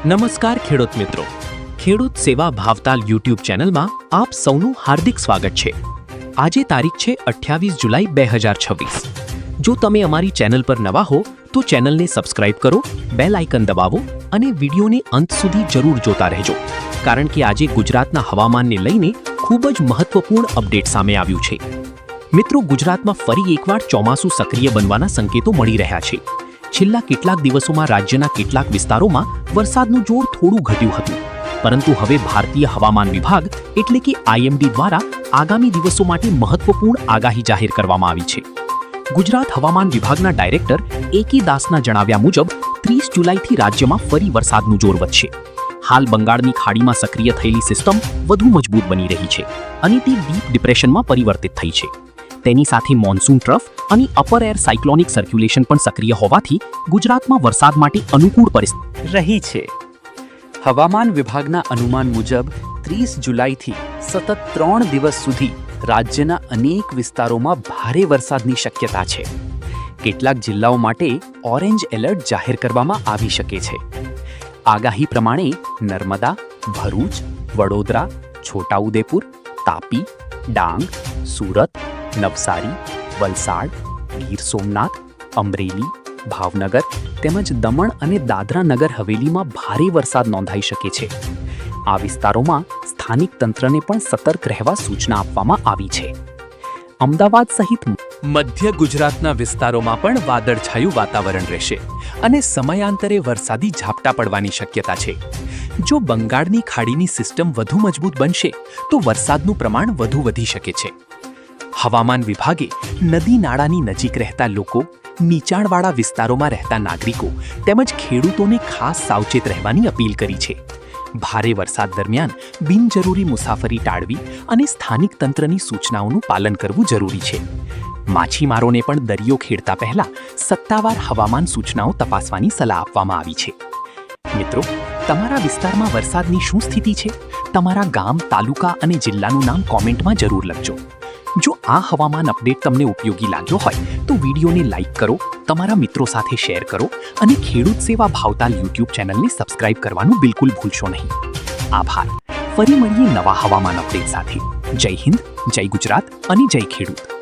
નમસ્કાર ખેડૂત મિત્રો, ખેડૂત સેવા ભાવતાલ યુટ્યુબ ચેનલમાં આપ સૌનું હાર્દિક સ્વાગત છે। આજે તારીખ છે 28 જુલાઈ 2026। જો તમે અમારી ચેનલ પર નવા હો તો ચેનલને સબસ્ક્રાઇબ કરો, બેલ આઇકન દબાવો અને વિડીયોને અંત સુધી જરૂર જોતા રહેજો, કારણ કે આજે ગુજરાતના હવામાનને લઈને ખૂબ જ મહત્વપૂર્ણ અપડેટ સામે આવ્યું છે। મિત્રો, ગુજરાતમાં ફરી એકવાર ચોમાસું સક્રિય બનવાના સંકેતો મળી રહ્યા છે। છેલ્લા કેટલાક દિવસોમાં રાજ્યના કેટલાક વિસ્તારોમાં વરસાદનું જોર થોડું ઘટ્યું હતું, પરંતુ હવે ભારતીય હવામાન વિભાગ એટલે કે આઈએમડી દ્વારા આગામી દિવસો માટે મહત્વપૂર્ણ આગાહી જાહેર કરવામાં આવી છે। ગુજરાત હવામાન વિભાગના ડાયરેક્ટર એકે દાસના જણાવ્યા મુજબ 30 જુલાઈથી રાજ્યમાં ફરી વરસાદનું જોર વધશે। હાલ બંગાળની ખાડીમાં સક્રિય થયેલી સિસ્ટમ વધુ મજબૂત બની રહી છે અને તે ડીપ ડિપ્રેશનમાં પરિવર્તિત થઈ છે। તેની સાથે મોન્સૂન ટ્રફ અને અપર એર સાયક્લોનિક સર્ક્યુલેશન પણ સક્રિય હોવાથી ગુજરાતમાં વરસાદ માટે અનુકૂળ પરિસ્થિતિ રહી છે। હવામાન વિભાગના અનુમાન મુજબ 30 જુલાઈથી સતત 3 દિવસ સુધી રાજ્યના અનેક વિસ્તારોમાં ભારે વરસાદની શક્યતા છે। કેટલાક જિલ્લાઓ માટે ઓરેન્જ એલર્ટ જાહેર કરવામાં આવી શકે છે। આગાહી પ્રમાણે નર્મદા, ભરૂચ, વડોદરા, છોટાઉદેપુર, તાપી, ડાંગ, સુરત, નવસારી, વલસાડ, ગીર સોમનાથ, અમરેલી, ભાવનગર તેમજ દમણ અને દાદરા નગર હવેલીમાં ભારે વરસાદ નોંધાઈ શકે છે। આ વિસ્તારોમાં સ્થાનિક તંત્રને પણ સતર્ક રહેવા સૂચના આપવામાં આવી છે। અમદાવાદ સહિત મધ્ય ગુજરાતના વિસ્તારોમાં પણ વાદળછાયું વાતાવરણ રહેશે અને સમયાંતરે વરસાદી ઝાપટા પડવાની શક્યતા છે। જો બંગાળની ખાડીની સિસ્ટમ વધુ મજબૂત બનશે તો વરસાદનું પ્રમાણ વધુ વધી શકે છે। હવામાન વિભાગે નદી નાળાની નજીક રહેતા લોકો, નીચાણવાળા વિસ્તારોમાં રહેતા નાગરિકો તેમજ ખેડૂતોને ખાસ સાવચેત રહેવાની અપીલ કરી છે। ભારે વરસાદ દરમિયાન બિનજરૂરી મુસાફરી ટાળવી અને સ્થાનિક તંત્રની સૂચનાઓનું પાલન કરવું જરૂરી છે। માછીમારોને પણ દરિયો ખેડતા પહેલા સત્તાવાર હવામાન સૂચનાઓ તપાસવાની સલાહ આપવામાં આવી છે। મિત્રો, તમારા વિસ્તારમાં વરસાદની શું સ્થિતિ છે? તમારા ગામ, તાલુકા અને જિલ્લાનું નામ કોમેન્ટમાં જરૂર લખજો। જો આ હવામાન અપડેટ તમને ઉપયોગી લાગ્યો હોય તો વિડીયોને લાઇક કરો, તમારા મિત્રો સાથે શેર કરો અને ખેડૂત સેવા ભાવતાલ યુટ્યુબ ચેનલને સબસ્ક્રાઇબ કરવાનું બિલકુલ ભૂલશો નહીં। આભાર। ફરી મળીએ નવા હવામાન અપડેટ સાથે। જય હિન્દ, જય ગુજરાત અને જય ખેડૂત।